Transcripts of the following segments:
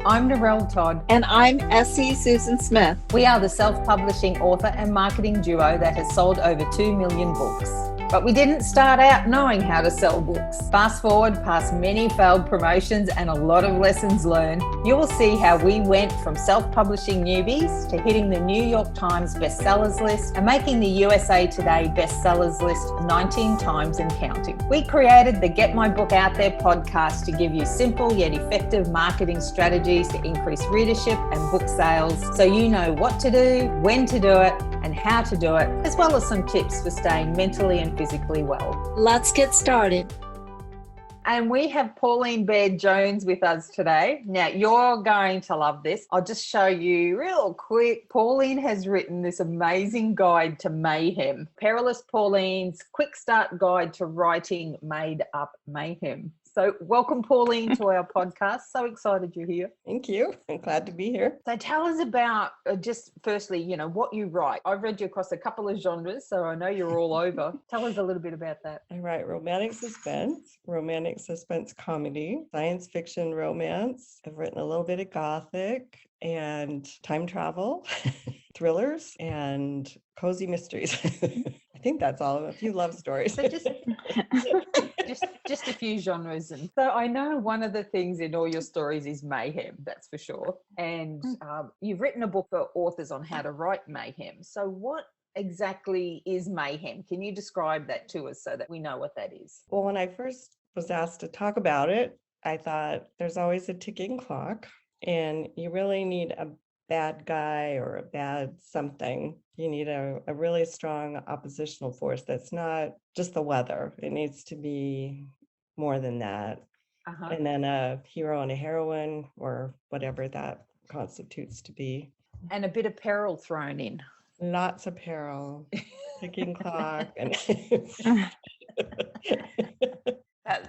I'm Narelle Todd. And I'm Essie Susan Smith. We are the self-publishing author and marketing duo that has sold over 2 million books. But we didn't start out knowing how to sell books. Fast forward past many failed promotions and a lot of lessons learned, you will see how we went from self-publishing newbies to hitting the New York Times bestsellers list and making the USA Today bestsellers list 19 times and counting. We created the Get My Book Out There podcast to give you simple yet effective marketing strategies to increase readership and book sales, so you know what to do, when to do it, and how to do it, as well as some tips for staying mentally and physically well. Let's get started. And we have Pauline Baird-Jones with us today. Now, you're going to love this. I'll just show you real quick. Pauline has written this amazing guide to mayhem. Perilous Pauline's Quick Start Guide to Writing Made Up Mayhem. So welcome, Pauline, to our podcast. So excited you're here. Thank you. I'm glad to be here. So tell us about, just firstly, what you write. I've read you across a couple of genres, so I know you're all over. Tell us a little bit about that. I write romantic suspense comedy, science fiction romance. I've written a little bit of gothic and time travel, thrillers, and cozy mysteries. I think that's all. A few love stories. So just a few genres. And so I know one of the things in all your stories is mayhem, that's for sure. And you've written a book for authors on how to write mayhem. So what exactly is mayhem? Can you describe that to us so that we know what that is? Well, when I first was asked to talk about it, I thought there's always a ticking clock, and you really need a bad guy or a bad something. You need a really strong oppositional force that's not just the weather. It needs to be more than that. And then a hero and a heroine, or whatever that constitutes to be. And a bit of peril thrown in. Lots of peril, ticking clock. And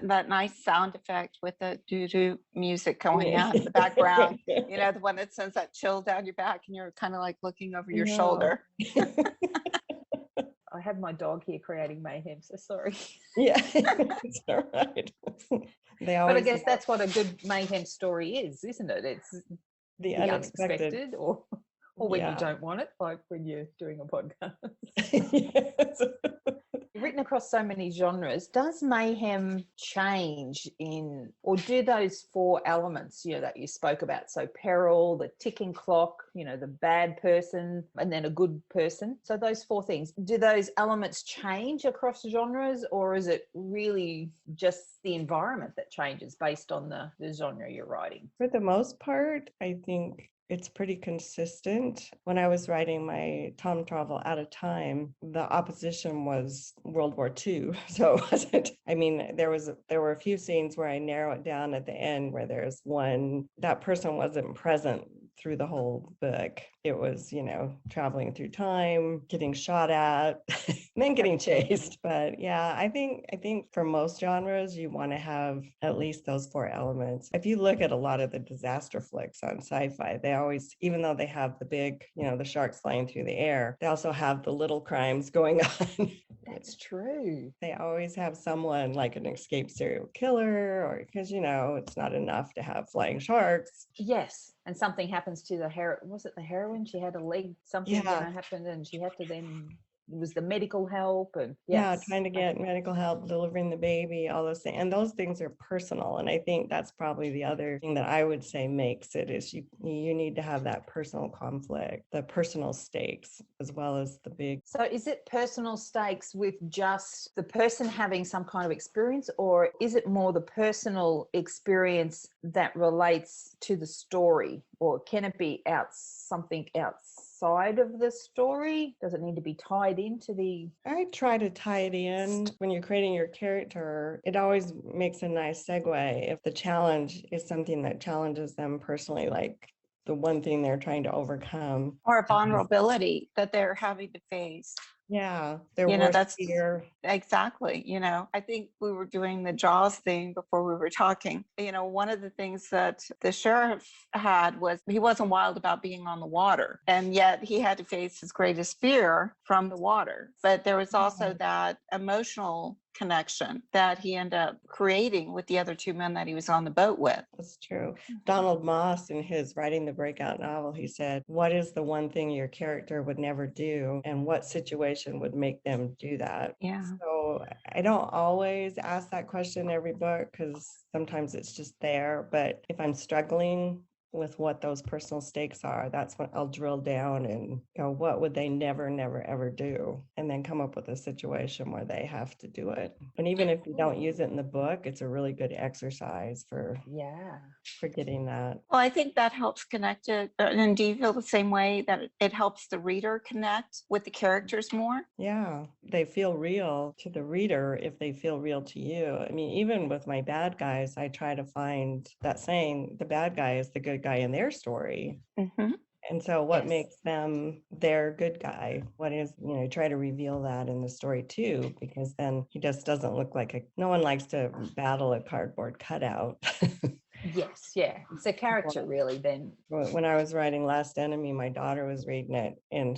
That nice sound effect with the doo-doo music going out in the background, the one that sends that chill down your back and you're kind of like looking over your shoulder. I have my dog here creating mayhem, so sorry. Yeah, it's all right. But I guess that's what a good mayhem story is, isn't it? It's the unexpected or when you don't want it, like when you're doing a podcast. Yes. You've written across so many genres. Does mayhem change or do those four elements, that you spoke about? So peril, the ticking clock, the bad person, and then a good person. So those four things, do those elements change across genres, or is it really just the environment that changes based on the genre you're writing? For the most part, I think it's pretty consistent. When I was writing my time travel out of time, the opposition was World War II. So it wasn't, there were a few scenes where I narrow it down at the end where there's one, that person wasn't present through the whole book. It was, traveling through time, getting shot at, and then getting chased. But yeah, I think for most genres, you want to have at least those four elements. If you look at a lot of the disaster flicks on sci-fi, they always, even though they have the big, the sharks flying through the air, they also have the little crimes going on. That's true. They always have someone like an escaped serial killer, or because, it's not enough to have flying sharks. Yes. And something happens to the heroine? She had a leg, something happened, and she had to then, it was the medical help and trying to get medical help, delivering the baby, all those things. And those things are personal. And I think that's probably the other thing that I would say makes it is you need to have that personal conflict, the personal stakes, as well as the big. So is it personal stakes with just the person having some kind of experience, or is it more the personal experience that relates to the story, or can it be something outside of the story? Does it need to be tied into the... I try to tie it in. When you're creating your character, it always makes a nice segue if the challenge is something that challenges them personally, like the one thing they're trying to overcome. Or a vulnerability that they're having to face. Yeah, that's fear. Exactly. I think we were doing the Jaws thing before we were talking. One of the things that the sheriff had was he wasn't wild about being on the water, and yet he had to face his greatest fear from the water. But there was also that emotional connection that he ended up creating with the other two men that he was on the boat with. That's true. Donald Moss, in his writing the breakout novel, he said, what is the one thing your character would never do, and what situation would make them do that? Yeah. So I don't always ask that question in every book because sometimes it's just there. But if I'm struggling with what those personal stakes are, that's when I'll drill down and go, what would they never, never, ever do? And then come up with a situation where they have to do it. And even if you don't use it in the book, it's a really good exercise for getting that. Well, I think that helps connect it. And do you feel the same way that it helps the reader connect with the characters more? Yeah, they feel real to the reader if they feel real to you. I mean, even with my bad guys, I try to find that saying, the bad guy is the good guy in their story. Mm-hmm. And so what makes them their good guy? What is, try to reveal that in the story too, because then he just doesn't look like no one likes to battle a cardboard cutout. Yes, yeah. It's a character really then. When I was writing Last Enemy, my daughter was reading it and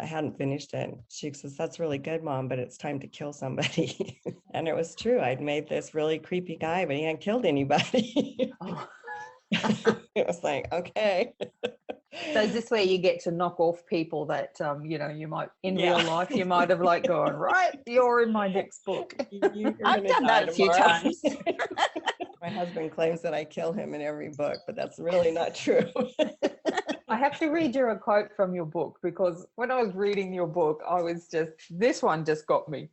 I hadn't finished it. She says, that's really good, Mom, but it's time to kill somebody. And it was true. I'd made this really creepy guy, but he hadn't killed anybody. Oh. It was like, okay. So is this where you get to knock off people that, you might, in real life, you might have like gone, right, you're in my next book. I've done that a few times. My husband claims that I kill him in every book, but that's really not true. I have to read you a quote from your book because when I was reading your book, this one just got me.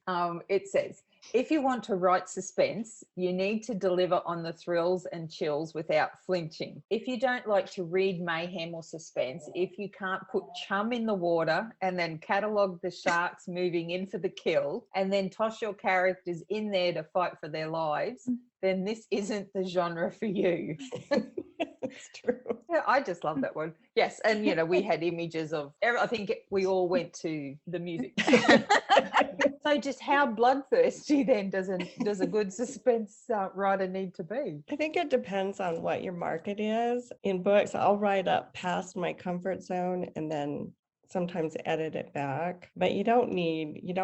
It says, if you want to write suspense, you need to deliver on the thrills and chills without flinching. If you don't like to read mayhem or suspense, if you can't put chum in the water and then catalogue the sharks moving in for the kill and then toss your characters in there to fight for their lives, then this isn't the genre for you. It's true. Yeah, I just love that one. Yes, and we had images of. I think we all went to the music. So, just how bloodthirsty then does a good suspense writer need to be? I think it depends on what your market is. In books, I'll write up past my comfort zone and then sometimes edit it back, but you don't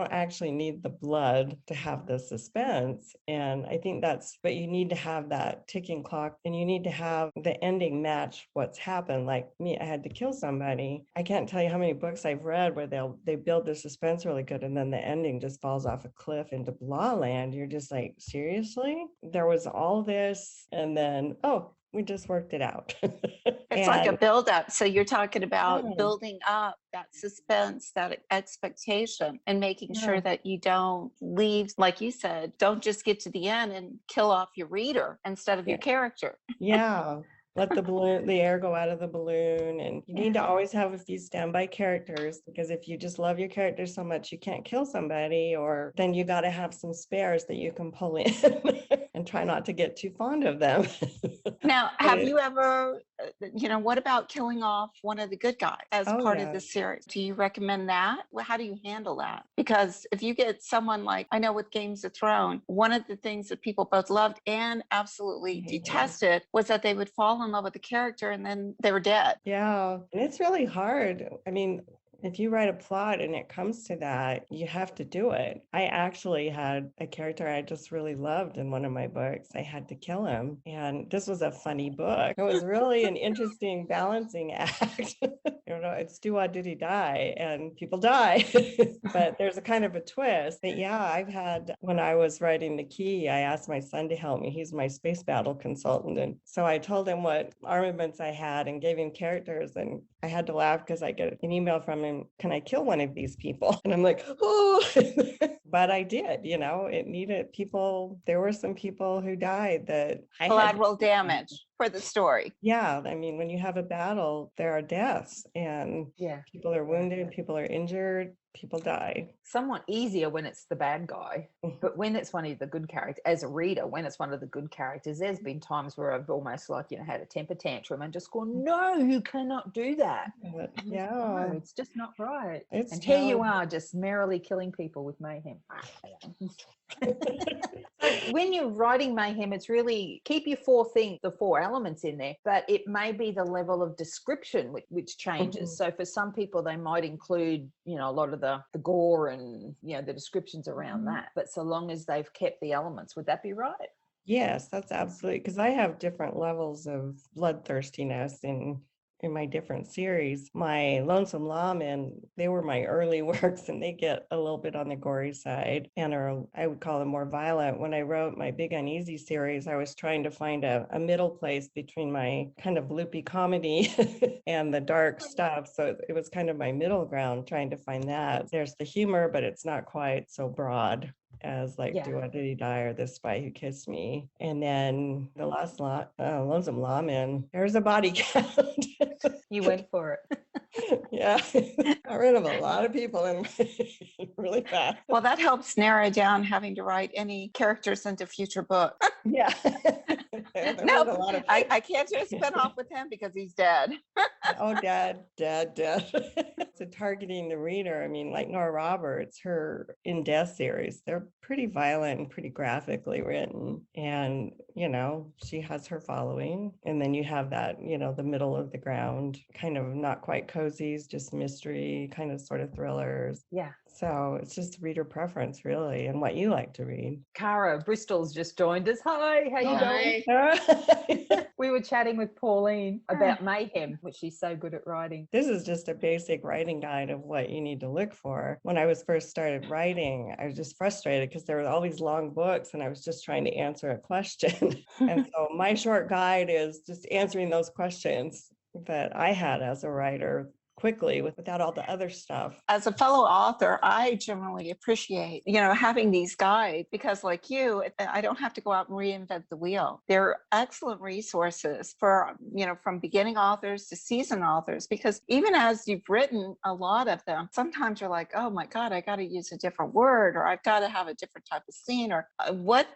actually need the blood to have the suspense. And I think but you need to have that ticking clock and you need to have the ending match what's happened. Like me, I had to kill somebody. I can't tell you how many books I've read where they build the suspense really good and then the ending just falls off a cliff into blah land. You're just like, seriously? There was all this and then, we just worked it out. It's like a buildup. So you're talking about building up that suspense, that expectation, and making sure that you don't leave, like you said, don't just get to the end and kill off your reader instead of your character. Yeah. Let the air go out of the balloon. And you need to always have a few standby characters, because if you just love your characters so much you can't kill somebody, or then you got to have some spares that you can pull in and try not to get too fond of them. Now, have you ever, what about killing off one of the good guys as part of the series? Do you recommend that? Well, how do you handle that? Because if you get someone like, I know with Games of Thrones, one of the things that people both loved and absolutely detested was that they would fall in love with the character and then they were dead. Yeah, and it's really hard. I mean, if you write a plot and it comes to that, you have to do it. I actually had a character I just really loved in one of my books. I had to kill him. And this was a funny book. It was really an interesting balancing act. It's do what did he die? And people die. But there's a kind of a twist. But yeah, I've had, when I was writing The Key, I asked my son to help me. He's my space battle consultant. And so I told him what armaments I had and gave him characters. And I had to laugh because I get an email from him, can I kill one of these people? And I'm like, oh, but I did, it needed people. There were some people who died that collateral damage for the story. Yeah. I mean, when you have a battle, there are deaths and people are wounded, people are injured, people die. Somewhat easier when it's the bad guy, but when it's one of the good characters, as a reader, when it's one of the good characters, there's been times where I've almost had a temper tantrum and just gone, no, you cannot do that. Yeah. No, it's just not right. And here you are just merrily killing people with mayhem. when you're writing mayhem, it's really keep your the 4 elements in there, but it may be the level of description which changes. So for some people, they might include, you know, a lot of the gore and, you know, the descriptions around that. But so long as they've kept the elements, would that be right? Yes, that's absolutely, because I have different levels of bloodthirstiness in my different series. My Lonesome Lawmen, they were my early works, and they get a little bit on the gory side and are, I would call them, more violent. When I wrote my Big Uneasy series, I was trying to find a middle place between my kind of loopy comedy and the dark stuff. So it was kind of my middle ground, trying to find that. There's the humor, but it's not quite so broad as like Do I Did He Die or The Spy Who Kissed Me. And then the last Lonesome Lawman, there's a body count. You went for it. Yeah, got rid of a lot of people and really fast. Well, that helps narrow down having to write any characters into future books. Yeah. No, I can't do a spinoff with him because he's dead. Oh, dead. So targeting the reader, I mean, like Nora Roberts, her In Death series, they're pretty violent and pretty graphically written. And, you know, she has her following. And then you have that, you know, the middle of the ground, kind of not quite cozies, just mystery, kind of sort of thrillers. Yeah. So it's just reader preference, really, and what you like to read. Cara Bristol's just joined us. Hi, how you going? We were chatting with Pauline about mayhem, which she's so good at writing. This is just a basic writing guide of what you need to look for. When I was first started writing, I was just frustrated because there were all these long books and I was just trying to answer a question. And so my short guide is just answering those questions that I had as a writer quickly without all the other stuff. As a fellow author, I generally appreciate, you know, having these guides because like you, I don't have to go out and reinvent the wheel. They're excellent resources for, you know, from beginning authors to seasoned authors, because even as you've written a lot of them, sometimes you're like, oh my God, I got to use a different word, or I've got to have a different type of scene, or what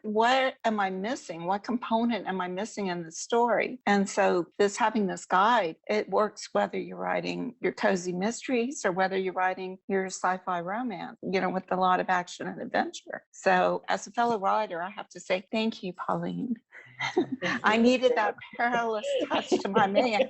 am I missing? What component am I missing in the story? And so having this guide, it works whether you're writing your cozy mysteries or whether you're writing your sci-fi romance, you know, with a lot of action and adventure. So as a fellow writer, I have to say thank you, Pauline. I needed that perilous touch to my mayhem.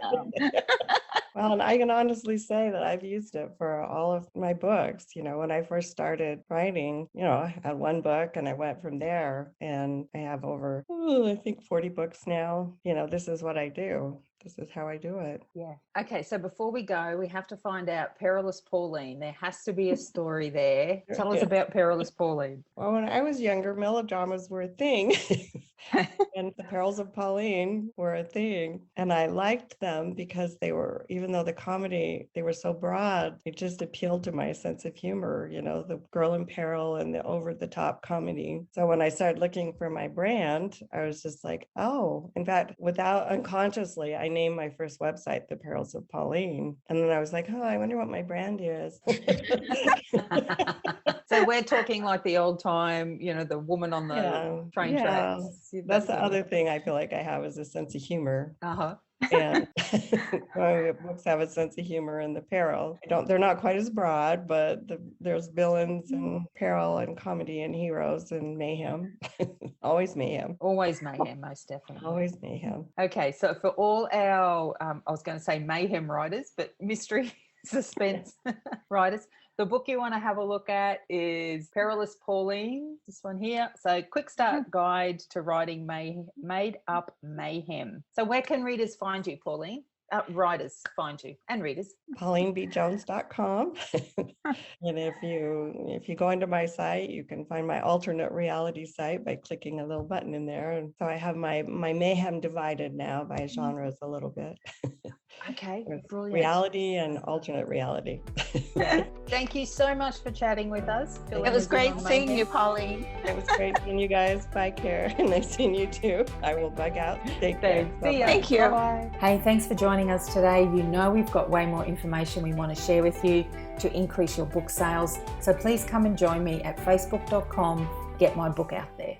Well, and I can honestly say that I've used it for all of my books. You know, when I first started writing, you know, I had one book and I went from there, and I have over, I think 40 books now. You know, this is what I do. This is how I do it. Yeah. Okay. So before we go, we have to find out Perilous Pauline. There has to be a story there. Tell us about Perilous Pauline. Well, when I was younger, melodramas were a thing. And the Perils of Pauline were a thing. And I liked them because they were, even though the comedy, they were so broad, it just appealed to my sense of humor, you know, the girl in peril and the over-the-top comedy. So when I started looking for my brand, I was just like, oh, in fact, unconsciously, I named my first website The Perils of Pauline. And then I was like, oh, I wonder what my brand is. So we're talking like the old time, you know, the woman on the train tracks. That's the other thing I feel like I have is a sense of humor. Uh-huh. And books have a sense of humor in the peril. They're not quite as broad, but there's villains and peril and comedy and heroes and mayhem. Always mayhem. Always mayhem, most definitely. Always mayhem. Okay, so for all our, I was going to say mayhem writers, but mystery, suspense writers, the book you want to have a look at is Perilous Pauline, this one here. So quick start guide to writing made up mayhem. So where can readers find you, Pauline? Writers find you and readers. PaulineBJones.com. And if you go into my site, you can find my alternate reality site by clicking a little button in there. And so I have my mayhem divided now by genres a little bit. Okay, brilliant. Reality and alternate reality. Yeah. Thank you so much for chatting with us. It was great seeing you, Pauline. It was great seeing you guys. Bye, Care. And nice seeing you too. I will bug out. Take care. See ya. Thank you. Bye-bye. Hey, thanks for joining us today. You know we've got way more information we want to share with you to increase your book sales. So please come and join me at facebook.com. Get my book out there.